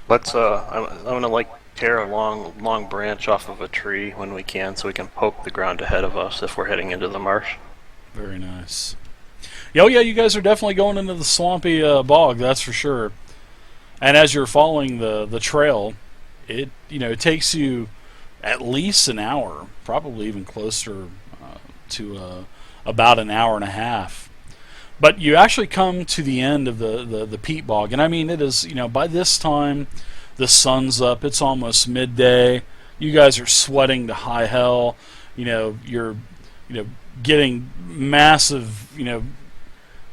Let's I'm gonna like tear a long branch off of a tree when we can, so we can poke the ground ahead of us if we're heading into the marsh. Very nice. Yeah, oh yeah, you guys are definitely going into the swampy bog, that's for sure. And as you're following the trail, it takes you at least an hour, probably even closer to about an hour and a half. But you actually come to the end of the peat bog, and I mean it is by this time the sun's up. It's almost midday. You guys are sweating to high hell. You're getting massive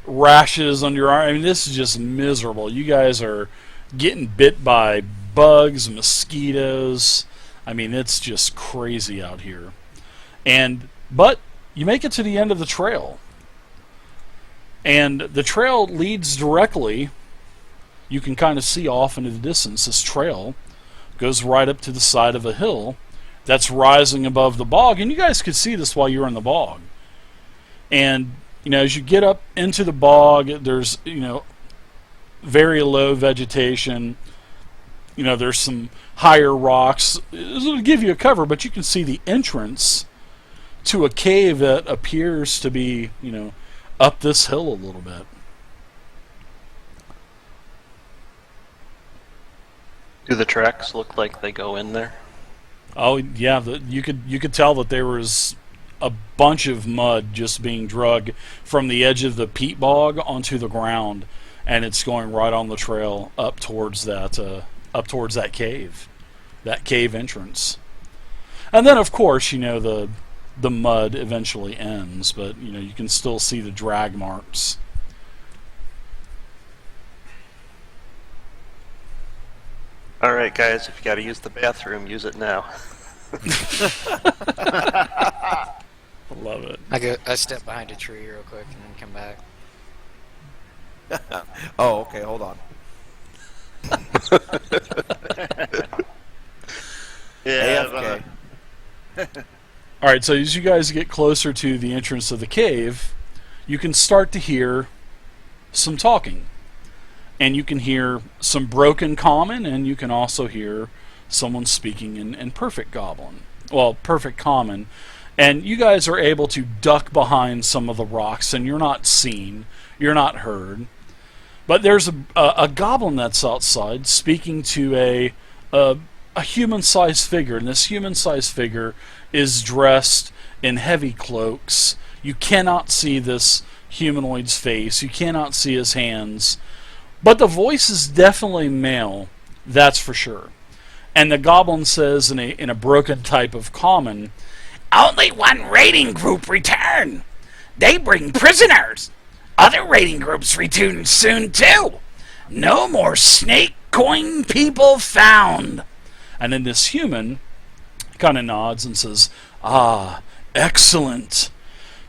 rashes on your arm. I mean, this is just miserable. You guys are getting bit by bugs, mosquitoes. I mean, it's just crazy out here. But you make it to the end of the trail, and the trail leads directly. You can kind of see off into the distance. This trail goes right up to the side of a hill that's rising above the bog, and you guys could see this while you were in the bog. And as you get up into the bog, there's very low vegetation. There's some higher rocks. It'll give you a cover, but you can see the entrance to a cave that appears to be, up this hill a little bit. Do the tracks look like they go in there? Oh yeah, you could tell that there was a bunch of mud just being dragged from the edge of the peat bog onto the ground, and it's going right on the trail up towards that cave entrance. And then of course the mud eventually ends, but you can still see the drag marks. Alright guys, if you gotta use the bathroom, use it now. I love it. I step behind a tree real quick and then come back. Oh, okay, hold on. Yeah. AFK. All right, so as you guys get closer to the entrance of the cave, you can start to hear some talking. And you can hear some broken common, and you can also hear someone speaking in perfect goblin. Well, perfect common. And you guys are able to duck behind some of the rocks, and you're not seen, you're not heard. But there's a goblin that's outside speaking to a human-sized figure, and this human-sized figure is dressed in heavy cloaks. You cannot see this humanoid's face, you cannot see his hands, but the voice is definitely male, that's for sure. And the goblin says in a broken type of common, "Only one raiding group return. They bring prisoners. Other raiding groups return soon too. No more snake coin people found." And then this human kind of nods and says, "Ah, excellent.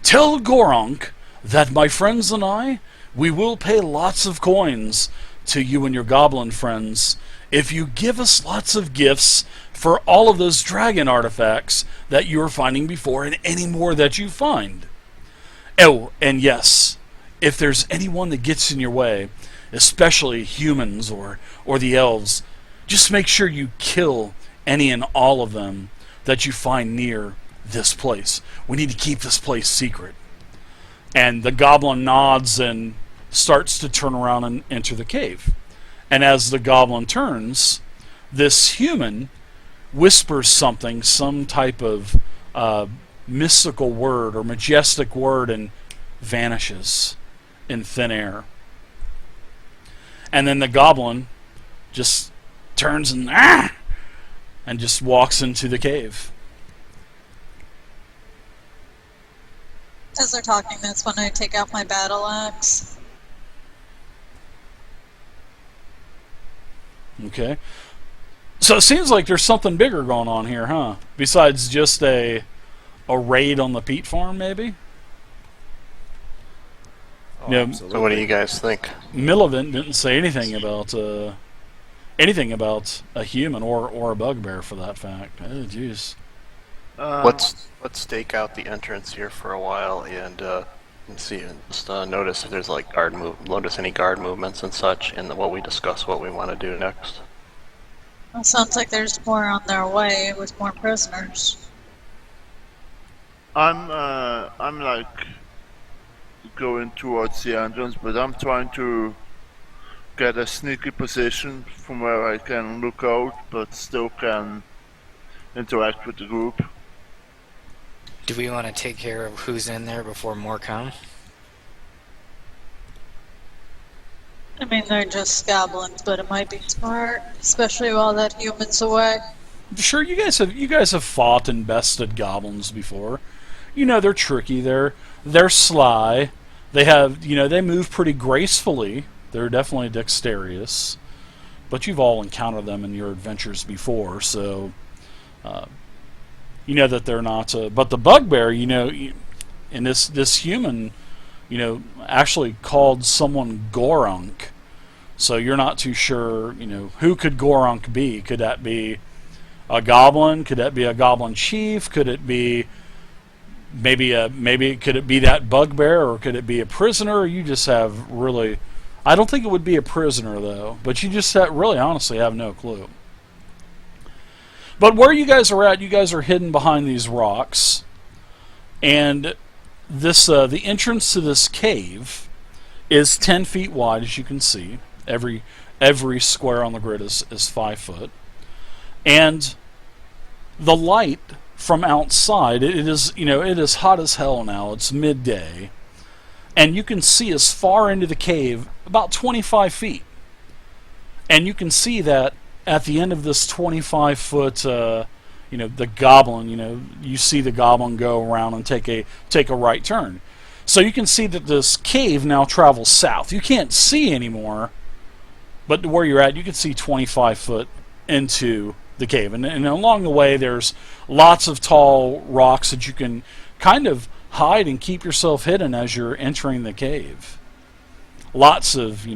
Tell Goronk that my friends and we will pay lots of coins to you and your goblin friends if you give us lots of gifts for all of those dragon artifacts that you are finding before and any more that you find. Oh, and yes, if there's anyone that gets in your way, especially humans or the elves, just make sure you kill any and all of them that you find near this place. We need to keep this place secret." And the goblin nods and starts to turn around and enter the cave. And as the goblin turns, this human whispers something, some type of mystical word or majestic word, and vanishes in thin air. And then the goblin just turns and just walks into the cave. As they're talking, that's when I take out my battle axe. Okay. So it seems like there's something bigger going on here, huh? Besides just a raid on the peat farm, maybe? Oh, Yeah. absolutely. So what do you guys think? Milivent didn't say anything about a human or a bugbear for that fact. Oh, jeez. Let's stake out the entrance here for a while and see and just notice if there's like notice any guard movements and such, and what we discuss what we want to do next. Well, sounds like there's more on their way with more prisoners. I'm like going towards the entrance, but I'm trying to get a sneaky position from where I can look out, but still can interact with the group. Do we want to take care of who's in there before more come? I mean, they're just goblins, but it might be smart, especially while that human's away. Sure, you guys have fought and bested goblins before. You know they're tricky. They're sly. They have they move pretty gracefully. They're definitely dexterous. But you've all encountered them in your adventures before, so you know that they're not. But the bugbear, and this human, actually called someone Gorunk. So you're not too sure, who could Gorunk be? Could that be a goblin? Could that be a goblin chief? Could it be maybe could it be that bugbear, or could it be a prisoner? You just have really, I don't think it would be a prisoner though, but you just really honestly have no clue. But where you guys are at, you guys are hidden behind these rocks, and this the entrance to this cave is 10 feet wide, as you can see. Every square on the grid is 5 foot, and the light from outside, it is hot as hell now. It's midday, and you can see as far into the cave about 25 feet, and you can see that at the end of this 25 foot the goblin, you see the goblin go around and take a right turn. So you can see that this cave now travels south. You can't see anymore, but where you're at, you can see 25 foot into the cave. And along the way, there's lots of tall rocks that you can kind of hide and keep yourself hidden as you're entering the cave. Lots of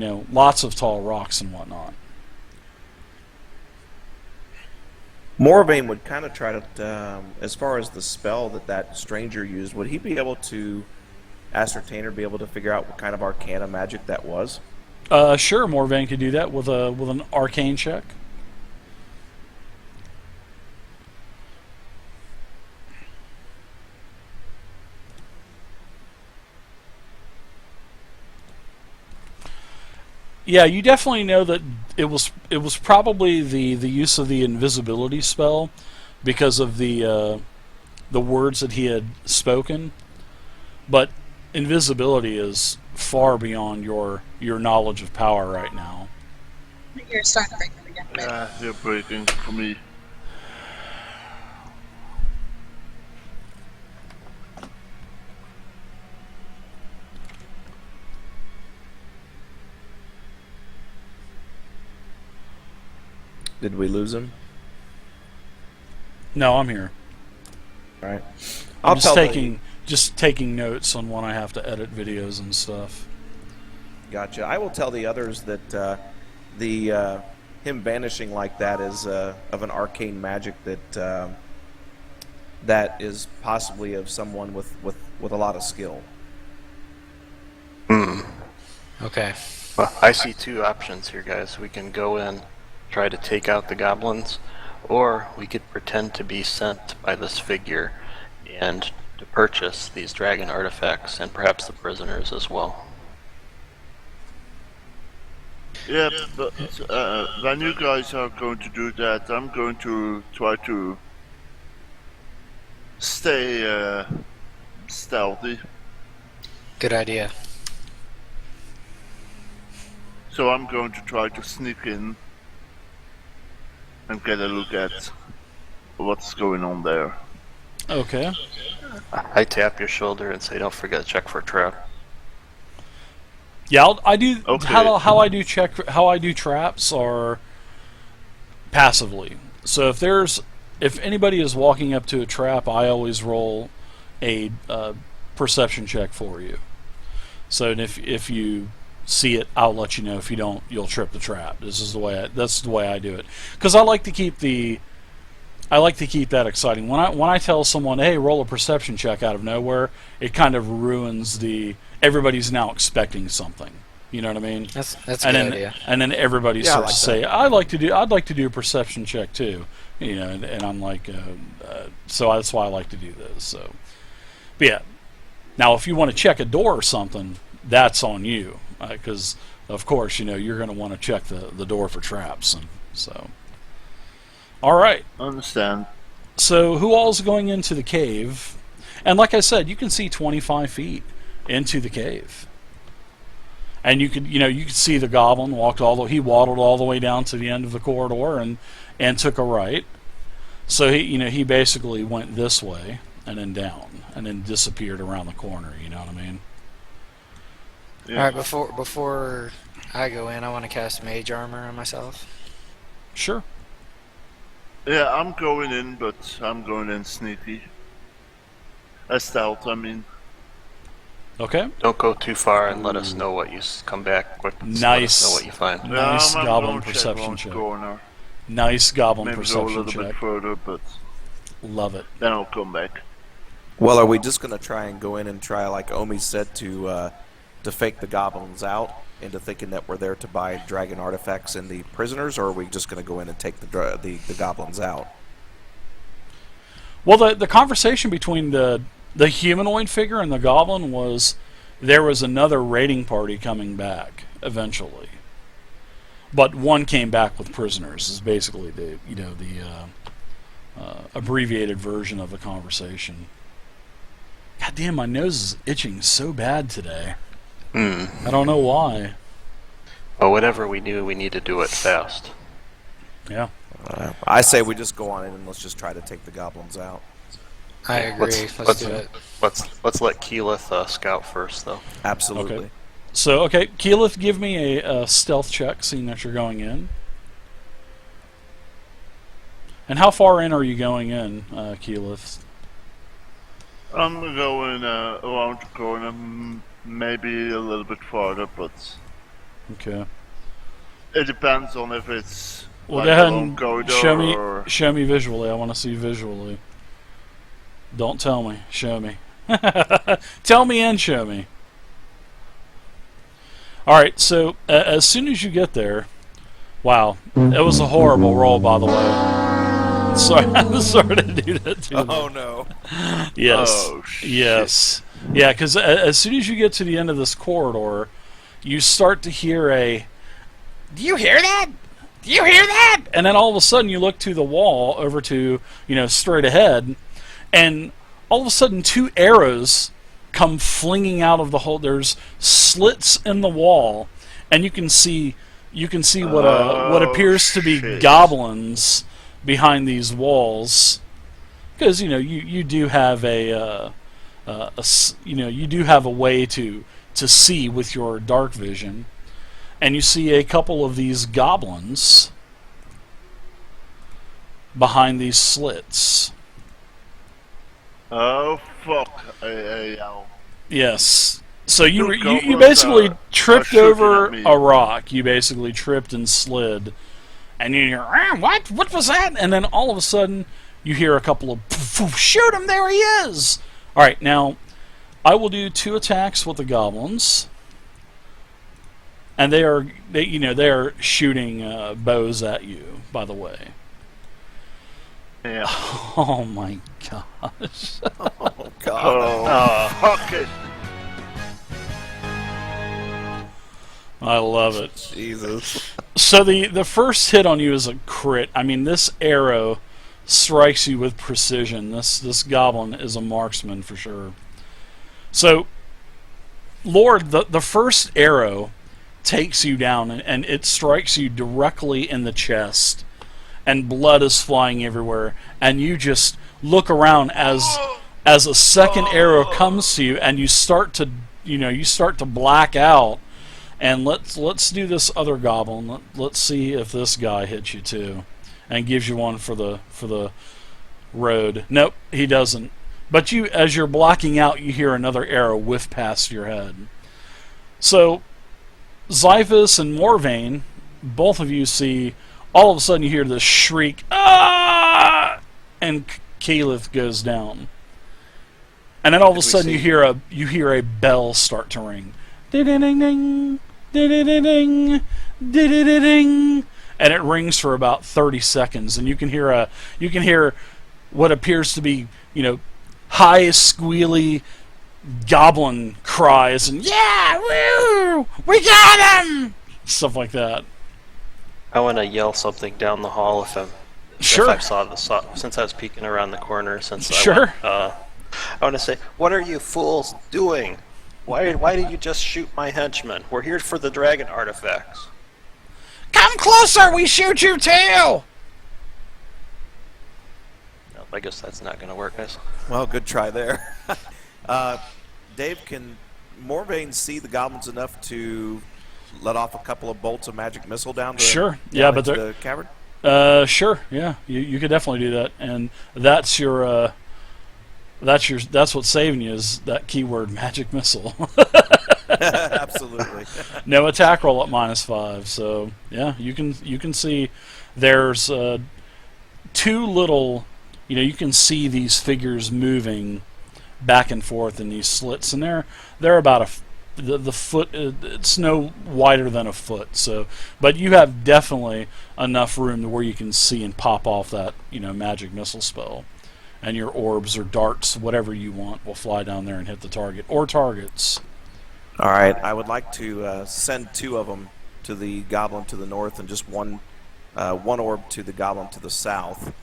tall rocks and whatnot. Morvain would kind of try to, as far as the spell that stranger used, would he be able to ascertain or be able to figure out what kind of arcana magic that was? Sure, Morvain could do that with an arcane check. Yeah, you definitely know that it was probably the use of the invisibility spell because of the words that he had spoken. But invisibility is far beyond your knowledge of power right now. You're starting to break it again. Yeah, you're breaking for me. Did we lose him? No, I'm here. All right. I'm just taking notes on when I have to edit videos and stuff. Gotcha. I will tell the others that him vanishing like that is of an arcane magic that is possibly of someone with a lot of skill. Okay. Well, I see two options here, guys. We can go in, try to take out the goblins, or we could pretend to be sent by this figure and to purchase these dragon artifacts and perhaps the prisoners as well. Yeah, but when you guys are going to do that, I'm going to try to stay stealthy. Good idea. So I'm going to try to sneak in and get a look at what's going on there. Okay. I tap your shoulder and say, "Don't forget to check for a trap." Yeah, I do. Okay. How I do traps are passively. So if anybody is walking up to a trap, I always roll a perception check for you. So if you see it, I'll let you know. If you don't, you'll trip the trap. That's the way I do it, because I like to keep that exciting. When I tell someone, "Hey, roll a perception check," out of nowhere, it kind of ruins everybody's now expecting something. You know what I mean? That's a good And then idea. and then everybody Yeah, I starts like to say, I'd like to do a perception check too. You know, and I'm like, so that's why I like to do this. So, but yeah. Now, if you want to check a door or something, that's on you, because of course, you know, you're going to want to check the door for traps, and so. All right. Understand. So who all's going into the cave? And like I said, you can see 25 feet into the cave. And you could see the goblin he waddled all the way down to the end of the corridor and took a right. So he basically went this way and then down and then disappeared around the corner, you know what I mean? Yeah. All right, before I go in, I want to cast mage armor on myself. Sure. Yeah, I'm going in, but I'm going in sneaky. Stealth, I mean. Okay. Don't go too far and let us know what you come back quick. Let us Nice. know what you find. Nice I'm goblin gonna check perception around check. corner. Nice goblin Maybe go a perception little bit check. further, but Love it. then I'll come back. Well, are we just going to try and go in and try, like Omi said, to fake the goblins out into thinking that we're there to buy dragon artifacts and the prisoners, or are we just going to go in and take the goblins out? Well, the conversation between the humanoid figure and the goblin was there was another raiding party coming back eventually, but one came back with prisoners. Is basically the abbreviated version of the conversation. God damn, my nose is itching so bad today. I don't know why. Well, whatever we do, we need to do it fast. Yeah. I say we just go on in and let's just try to take the goblins out. I agree. Let's do it. Let's let Keyleth scout first, though. Absolutely. Okay. So, okay, Keyleth, give me a stealth check, seeing that you're going in. And how far in are you going in, Keyleth? I'm going around the corner, maybe a little bit farther, but Okay. it depends on if it's Well, like go a ahead long and corridor or... show me visually. I want to see visually. Don't tell me. Show me. Tell me and show me. All right. So as soon as you get there, wow, it was a horrible roll, by the way. Sorry to do that to you. Oh no. Yes. Oh, shit. Yes. Yeah, because as soon as you get to the end of this corridor, you start to hear a, "Do you hear that? Do you hear that?" And then all of a sudden you look to the wall over to, straight ahead, and all of a sudden two arrows come flinging out of the hole. There's slits in the wall, and you can see what appears to be shit. goblins behind these walls, because you do have you do have a way to see with your dark vision, and you see a couple of these goblins behind these slits. Oh, fuck. I yell. Yes. So you Two you goblins basically are tripped shooting over at me. a rock. You basically tripped and slid, and you hear, "What? What was that?" And then all of a sudden, you hear a couple of, "Poof, poof, shoot him! There he is!" All right, now I will do 2 attacks with the goblins, and they are shooting bows at you. By the way. Yeah. Oh my gosh. Oh god. Oh, fuck it. I love it. Jesus. So the first hit on you is a crit. I mean, this arrow strikes you with precision. This goblin is a marksman for sure. So, Lord, the first arrow takes you down, and it strikes you directly in the chest, and blood is flying everywhere, and you just look around as a second arrow comes to you, and you start to black out. And let's do this other goblin. Let's see if this guy hits you too, and gives you one for the road. Nope, he doesn't. But as you're blocking out, you hear another arrow whiff past your head. So, Xiphus and Morvain, both of you see. All of a sudden, you hear this shriek, "Ah!" and Keyleth goes down. And then all of a sudden, you hear a bell start to ring. Ding ding ding ding. ding, ding, and it rings for about 30 seconds, and you can hear what appears to be, high squealy goblin cries and yeah, woo, we got him, stuff like that. I want to yell something down the hall if Sure. I saw since I was peeking around the corner. Sure. I want to say, what are you fools doing? Why did you just shoot my henchmen? We're here for the dragon artifacts. Come closer, we shoot you too! No, I guess that's not going to work, guys. Well, good try there. Dave, can Morvain see the goblins enough to let off a couple of bolts of magic missile down the Sure. Yeah, but into the cavern? Sure. Yeah, you could definitely do that, and that's what's saving you is that keyword magic missile. Absolutely. No attack roll at -5, so yeah, you can see there's two little, you can see these figures moving back and forth in these slits, and they're about the foot. It's no wider than a foot, so but you have definitely enough room to where you can see and pop off that magic missile spell, and your orbs or darts, whatever you want, will fly down there and hit the target or targets. All right, I would like to send 2 of them to the goblin to the north and just one orb to the goblin to the south.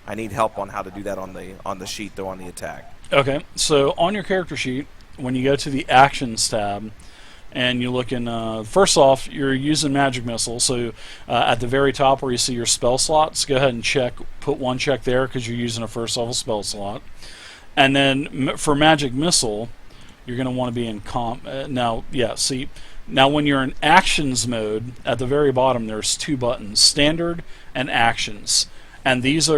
I need help on how to do that on the sheet, though, on the attack. Okay, so on your character sheet, when you go to the Actions tab, and you look in, first off, you're using Magic Missile, so at the very top where you see your spell slots, go ahead and put 1 check there because you're using a first level spell slot. And then for Magic Missile, you're going to want to be in now when you're in Actions mode, at the very bottom there's 2 buttons, Standard and Actions. And this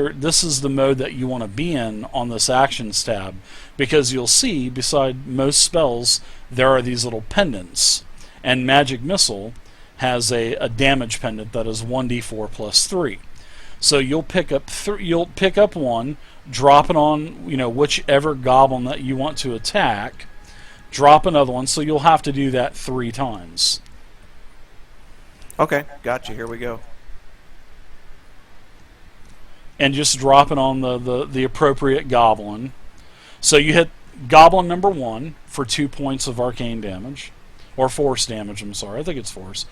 is the mode that you want to be in on this Actions tab, because you'll see beside most spells there are these little pendants, and Magic Missile has a damage pendant that is 1d4 plus 3. So you'll pick up 1, drop it on whichever goblin that you want to attack, drop another one, so you'll have to do that 3 times. Okay, gotcha. Here we go. And just drop it on the appropriate goblin. So you hit goblin number 1 for 2 points of arcane damage, or force damage. I'm sorry, I think it's force.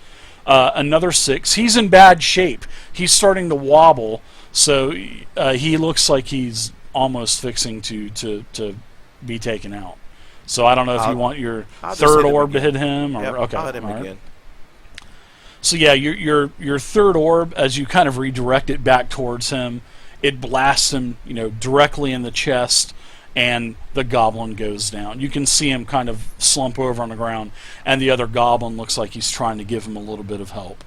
Another 6. He's in bad shape. He's starting to wobble, so he looks like he's almost fixing to be taken out. So I don't know if you want your third orb to hit him, or yep, okay. I'll hit him again. Right. So yeah, your third orb, as you kind of redirect it back towards him, it blasts him, directly in the chest, and the goblin goes down. You can see him kind of slump over on the ground, and the other goblin looks like he's trying to give him a little bit of help.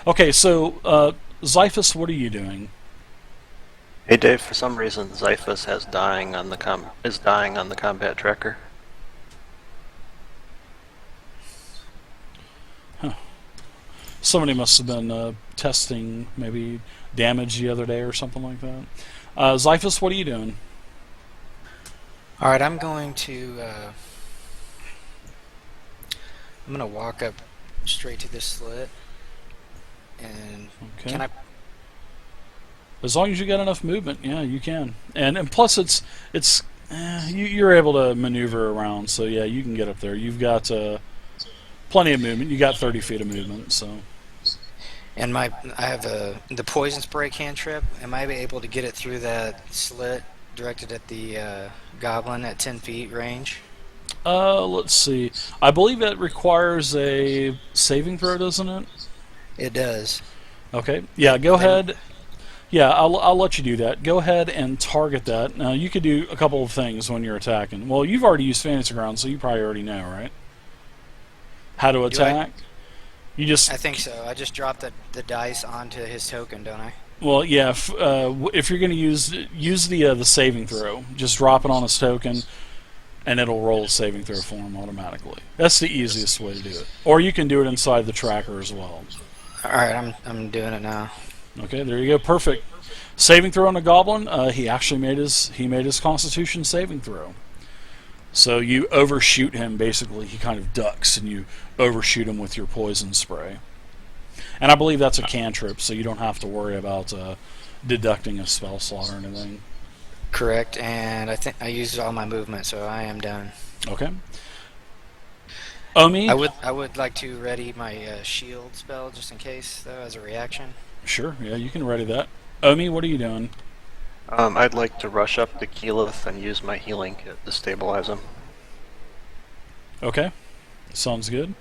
Okay, so Xiphus, what are you doing? Hey Dave, for some reason Xiphus is dying on the combat tracker. Somebody must have been testing maybe damage the other day or something like that. Xiphus, what are you doing? Alright, I'm going to walk up straight to this slit, and Okay. can I... As long as you got enough movement, yeah, you can. And plus you're able to maneuver around, so yeah, you can get up there. You've got plenty of movement. You got 30 feet of movement, so. And I have the poison spray cantrip. Am I able to get it through that slit directed at the goblin at 10 feet range? Let's see. I believe it requires a saving throw, doesn't it? It does. Okay. Yeah, go ahead. Yeah, I'll let you do that. Go ahead and target that. Now, you could do a couple of things when you're attacking. Well, you've already used Fantasy Ground, so you probably already know, right? How to attack? You just... I think so. I just dropped the dice onto his token, don't I? Well, yeah. If you're going to use the saving throw, just drop it on his token, and it'll roll a saving throw for him automatically. That's the easiest way to do it. Or you can do it inside the tracker as well. All right, I'm doing it now. Okay, there you go. Perfect. Saving throw on a goblin. He actually made his Constitution saving throw. So you overshoot him, basically. He kind of ducks, and you overshoot him with your poison spray. And I believe that's a cantrip, so you don't have to worry about deducting a spell slot or anything. Correct, and I think I used all my movement, so I am done. Okay. Omi? I would like to ready my shield spell just in case, though, as a reaction. Sure, yeah, you can ready that. Omi, what are you doing? I'd like to rush up to Keyleth and use my healing kit to stabilize him. Okay, sounds good.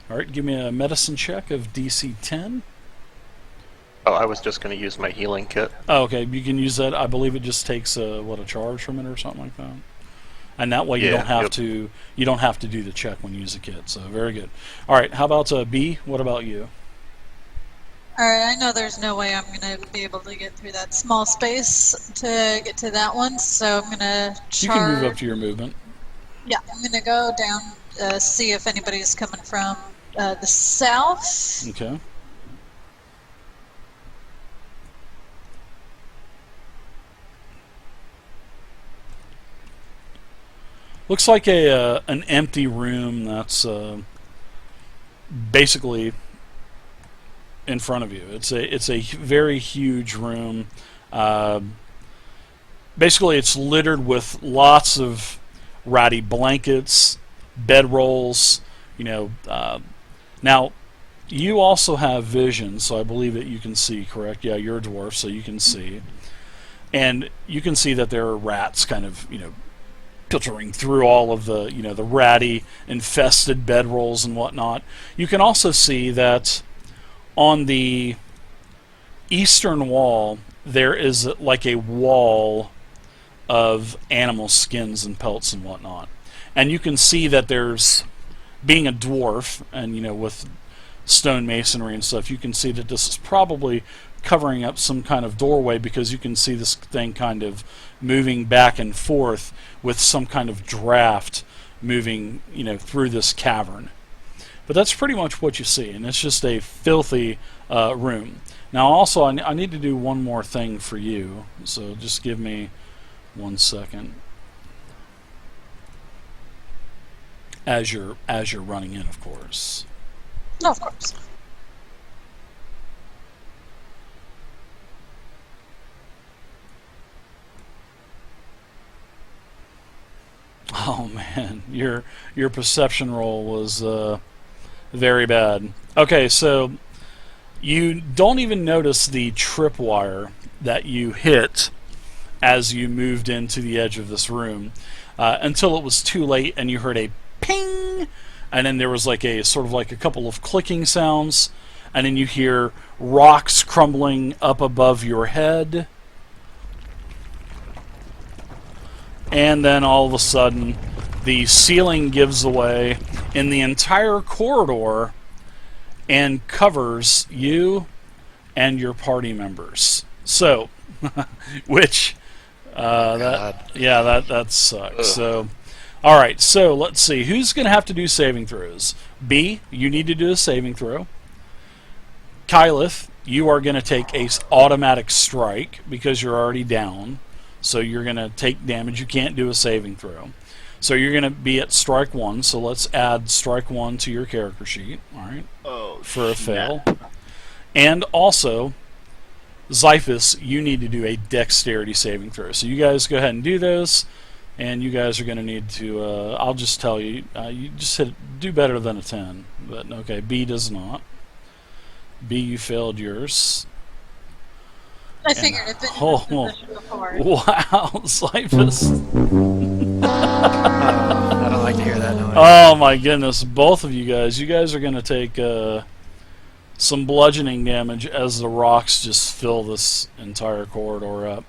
Alright, give me a medicine check of DC 10. Oh, I was just going to use my healing kit. Oh, okay, you can use that. I believe it just takes a charge from it or something like that. And that way you don't have to do the check when you use a kit. So very good. All right, how about B? What about you? Alright, I know there's no way I'm going to be able to get through that small space to get to that one, so I'm going to charge. You can move up to your movement. Yeah, I'm going to go down, see if anybody's coming from the south. Okay. Looks like an empty room that's basically in front of you. It's a very huge room. Basically, it's littered with lots of ratty blankets, bedrolls. Now you also have vision, so I believe that you can see. Correct? Yeah, you're a dwarf, so you can see, and you can see that there are rats, kind of filtering through all of the the ratty infested bedrolls and whatnot. You can also see that on the eastern wall there is like a wall of animal skins and pelts and whatnot, and you can see that there's, being a dwarf and with stone masonry and stuff, you can see that this is probably covering up some kind of doorway, because you can see this thing kind of moving back and forth with some kind of draft moving through this cavern. But that's pretty much what you see, and it's just a filthy room. Now also I need to do one more thing for you, so just give me 1 second. As you're running in, of course. No, of course. Oh man, your perception roll was very bad. Okay, so you don't even notice the tripwire that you hit as you moved into the edge of this room until it was too late, and you heard a ping, and then there was like a sort of like a couple of clicking sounds, and then you hear rocks crumbling up above your head. And then all of a sudden, the ceiling gives away in the entire corridor and covers you and your party members. So, which, that sucks. Ugh. So, all right. So let's see who's going to have to do saving throws. B, you need to do a saving throw. Kyleth, you are going to take a automatic strike because you're already down. So you're going to take damage. You can't do a saving throw. So you're going to be at strike 1. So let's add strike 1 to your character sheet. All right. For a fail. And also, Xiphus, you need to do a dexterity saving throw. So you guys go ahead and do those. And you guys are going to need to, I'll just tell you, you just do better than a 10. But okay, B does not. B, you failed yours. I figured I've been in this position before. Wow, Xiphus. I don't like to hear that noise. Oh my goodness, both of you guys are going to take some bludgeoning damage as the rocks just fill this entire corridor up.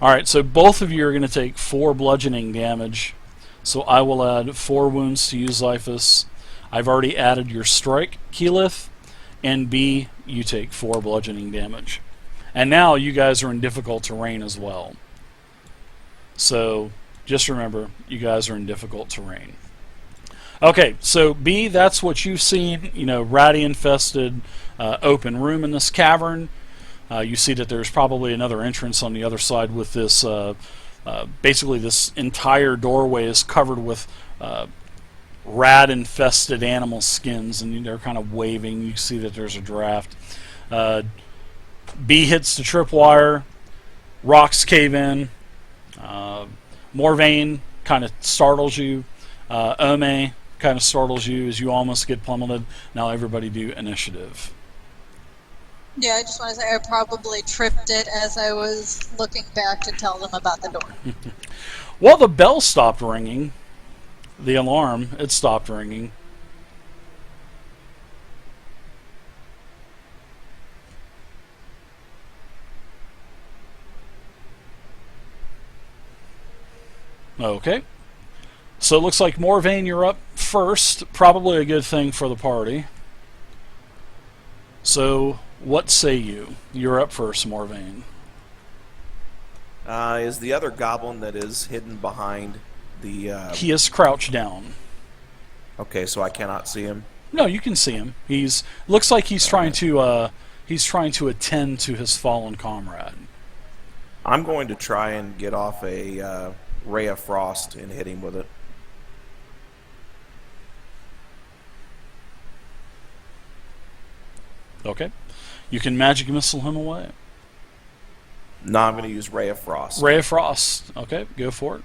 Alright, so both of you are going to take 4 bludgeoning damage. So I will add 4 wounds to you, Xiphus. I've already added your strike, Keyleth. And B, you take 4 bludgeoning damage. And now you guys are in difficult terrain as well. So just remember, you guys are in difficult terrain. Okay, so B, that's what you've seen. Ratty infested open room in this cavern. You see that there's probably another entrance on the other side with this basically this entire doorway is covered with rat-infested animal skins, and they're kind of waving. You see that there's a draft. B hits the tripwire. Rocks cave in. Morvain kind of startles you. Ome kind of startles you as you almost get plummeted. Now everybody do initiative. Yeah, I just want to say I probably tripped it as I was looking back to tell them about the door. Well, the bell stopped ringing. The alarm, it stopped ringing. Okay. So it looks like Morvain, you're up first. Probably a good thing for the party. So, what say you? You're up first, Morvain. Is the other goblin that is hidden behind the... He is crouched down. Okay, so I cannot see him? No, you can see him. Looks like he's trying to attend to his fallen comrade. I'm going to try and get off a ray of frost and hit him with it. Okay. You can magic missile him away. No, I'm going to use ray of frost. Ray of Frost. Okay, go for it.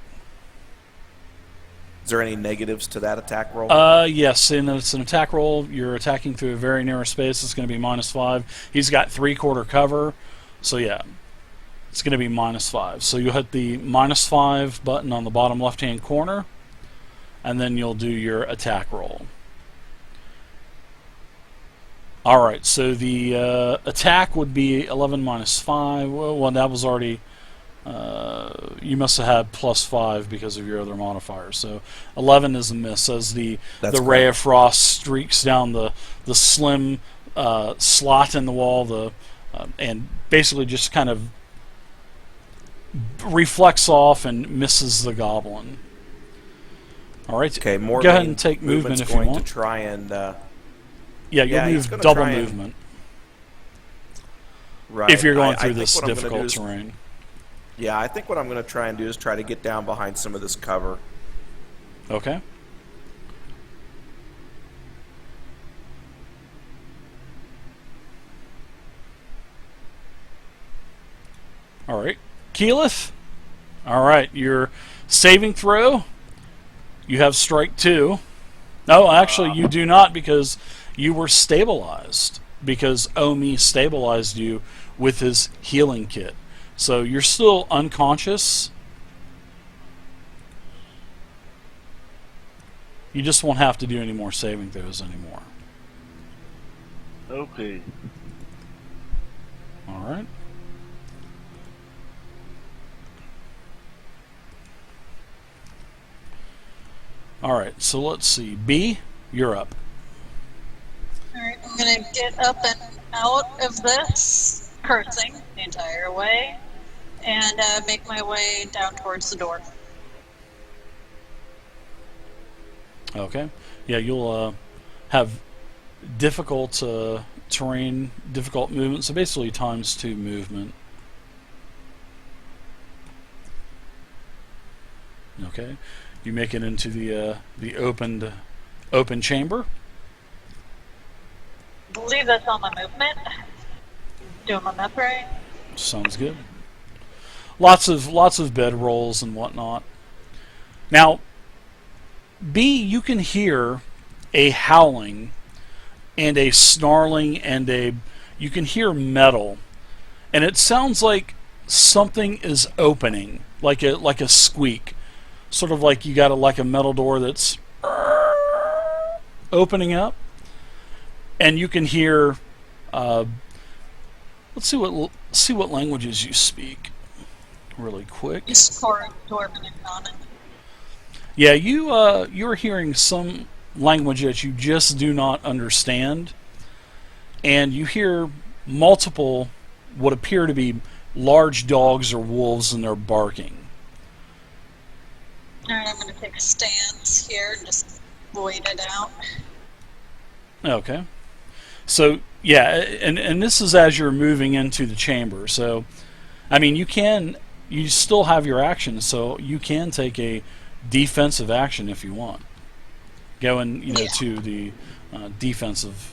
Is there any negatives to that attack roll? Yes, and it's an attack roll. You're attacking through a very narrow space. It's going to be -5. He's got 3/4 cover, so yeah, it's going to be -5. So you'll hit the -5 button on the bottom left-hand corner, and then you'll do your attack roll. All right, so the attack would be 11 -5. Well, that was already... you must have had +5 because of your other modifiers. So 11 is a miss as the ray of frost streaks down the slim slot in the wall, and basically just kind of reflects off and misses the goblin. All right. Okay, more go ahead and take movement if you want. Going to try and yeah, you'll move double movement. Right. If you're going through this difficult terrain. Yeah, I think what I'm going to try and do is try to get down behind some of this cover. Okay. All right. Keyleth. All right, your saving throw. You have strike 2. No, actually, you do not, because you were stabilized. Because Omi stabilized you with his healing kit. So you're still unconscious. You just won't have to do any more saving throws anymore. Okay. All right. All right, so let's see. B, you're up. Alright, I'm gonna get up and out of this, cursing the entire way, and make my way down towards the door. Okay. Yeah, you'll have difficult terrain, difficult movement, so basically ×2 movement. Okay. You make it into the open chamber. I believe that's all my movement. Doing my math right. Sounds good. Lots of bed rolls and whatnot. Now, B, you can hear a howling and a snarling and you can hear metal, and it sounds like something is opening, like a squeak, sort of like you got a metal door that's opening up, and you can hear. Let's see what languages you speak, really quick. Dwarven and Common. Yeah, you're hearing some language that you just do not understand, and you hear multiple what appear to be large dogs or wolves, and they're barking. Alright, I'm gonna take a stance here and just wait it out. Okay. So, yeah, and this is as you're moving into the chamber. So, I mean, you can you still have your action, so you can take a defensive action if you want. Go in, Yeah. to the defensive